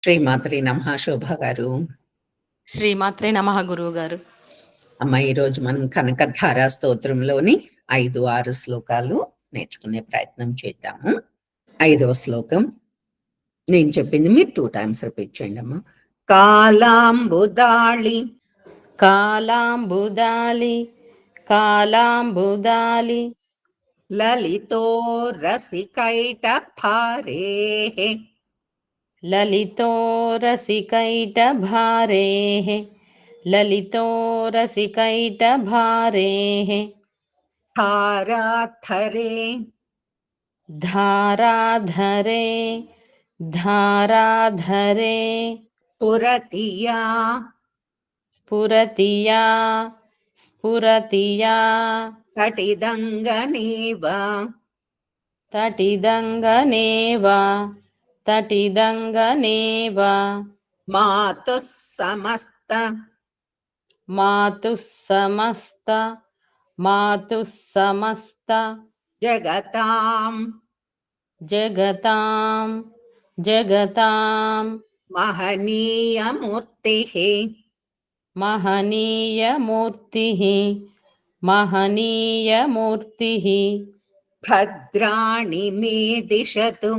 శ్రీమాత్రే నమః. శోభ గారు. శ్రీమాత్రే నమః గురువు గారు. అమ్మ, ఈరోజు మనం కనకధారా స్తోత్రంలోని 5-6 శ్లోకాలు నేర్చుకునే ప్రయత్నం చేద్దాము. 5వ శ్లోకం నేను చెప్పింది మీరు 2 టైమ్స్ రిపీట్ చేయండి అమ్మా. కాలాంబుదాళి కాలాంబుదాలి కాలాంబుదాలి లలితో రసికైట భారేః లలితో రసికైటభారేః లలితో రసికైటభారేః ధారాధరే ధారాధరే ధారాధరే పురతియా స్ఫురతియా స్ఫురతియా కటిదంగనేవ తటిదంగనేవ తటిదంగనేవ మాతుః సమస్త మాతుః సమస్త మాతుః సమస్త జగతాం జగతాం జగతాం మహనీయమూర్తిః మహనీయమూర్తిః మహనీయమూర్తిః భద్రాణి మే దిశతు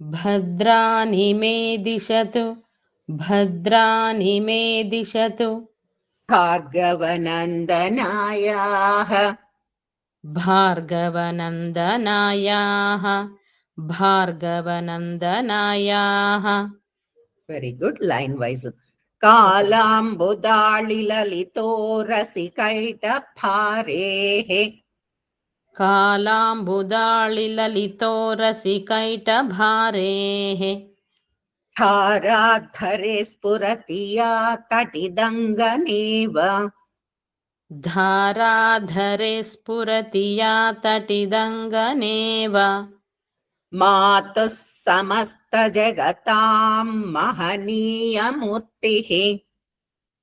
భద్రాని మే దిశతు భద్రాని మే దిశతు భార్గవనందనాయాః భార్గవనందనాయాః భార్గవనందనాయాః. Very good. Line wise. కాలాంబుదాళి లలితో రసికైట భారేః కాలాంబుదాళి లలితో రసికైటభారేః ధారాధరే స్ఫురతి యా తటిదంగనేవ ధారాధరే స్ఫురతి యా తటిదంగనేవ మాతుః సమస్త జగతాం మహనీయమూర్తిః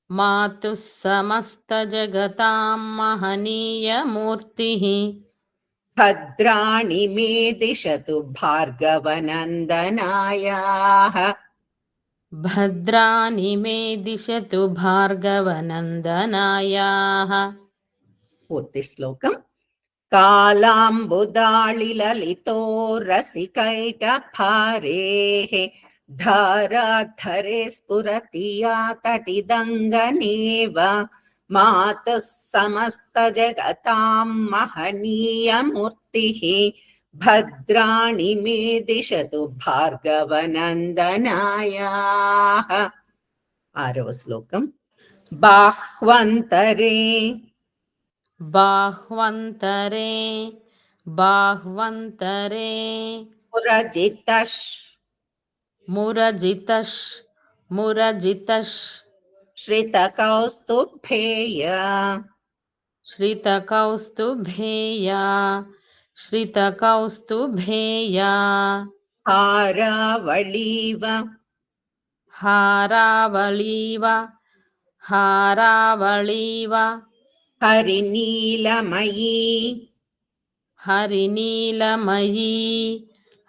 మాతుః సమస్త జగతాం మహనీయమూర్తిః భద్రాణి మే దిశతు భార్గవనందనాయాః భద్రాని మే దిశతు భార్గవనందనాయాః. పూర్తి శ్లోకం. కాలాంబుదాళి లలితో రసికైట భారేః ధారాధరే స్ఫురతి యా తటిదంగనేవ మాతుః సమస్త జగతాం మహనీయమూర్తిః భద్రాణి మే దిశతు భార్గవనందనాయాః. 6వ శ్లోకం. బాహ్వంతరే బాహ్వంతరే బాహ్వంతరే పురజితష్ మురజితష్ మురజితష్ శ్రితకౌస్తుభేయ శ్రితకౌస్తుభేయా శ్రితకౌస్తుభేయా హారావళీవ హారావళీవ హారావళీవ హరినీలమయీ హరినీలమయీ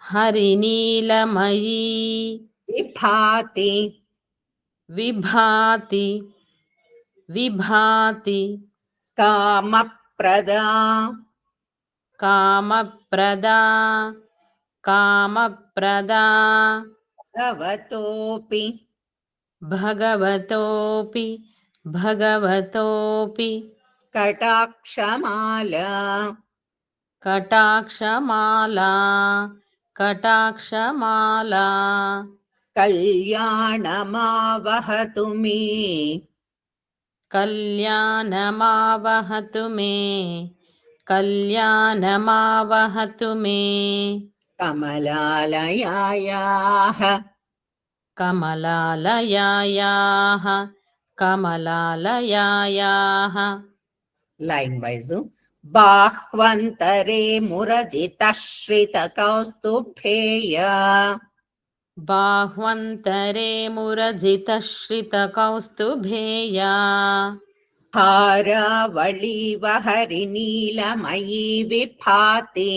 హరినీలమయీ విభాతి విభాతి విభాతి కామప్రదా కామప్రదా కామప్రదా భగవతోపి భగవతోపి భగవతోపి కటాక్షమాల కటాక్షమాలా కటాక్షమాలా కళ్యాణమావహతు మే కళ్యాణమావహతు మే కళ్యాణమావహతు మే కమలాలయాయాః కమలాలయాయాః కమలాలయాయాః. Line wise. బాహ్వంతరే మురజితశ్రితకౌస్తుభేయ బాహ్వంతరే మురజితశ్రితకౌస్తుభేయా హారావళీవ హరినీలమయీ విభాతి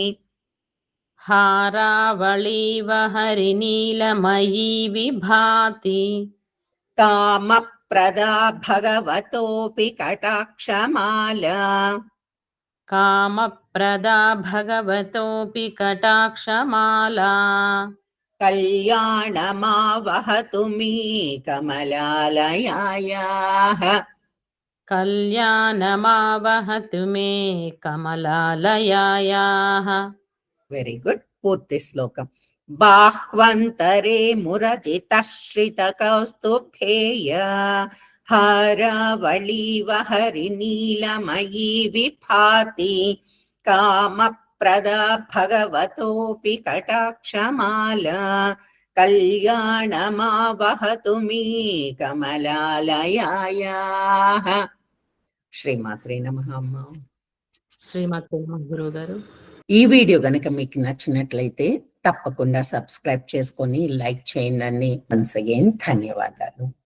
हारावळीव हरिनीलमयी विभाति कामप्रदा भगवतोऽपि कटाक्षमाला कामप्रदा भगवतोऽपि कटाक्षमाला कल्याणमावहतु मे कमलालयायाः कल्याणमावहतु मे कमलालयायाः वेरी गुड पूर्ति श्लोकम् बाह्वन्तरे मुरजितश्रितकौस्तुभेय हारावळीव हरिनीलमयी विभाति कामप्रदा भगवतोऽपि कटाक्षमाला कल्याणमावहतु मे कमलालयायाः శ్రీమాత్రే నమః అమ్మ. శ్రీమతే గురువు గారు. ఈ వీడియో గనక మీకు నచ్చినట్లయితే తప్పకుండా సబ్స్క్రైబ్ చేసుకొని లైక్ చేయండి. వన్స్ అగైన్ ధన్యవాదాలు.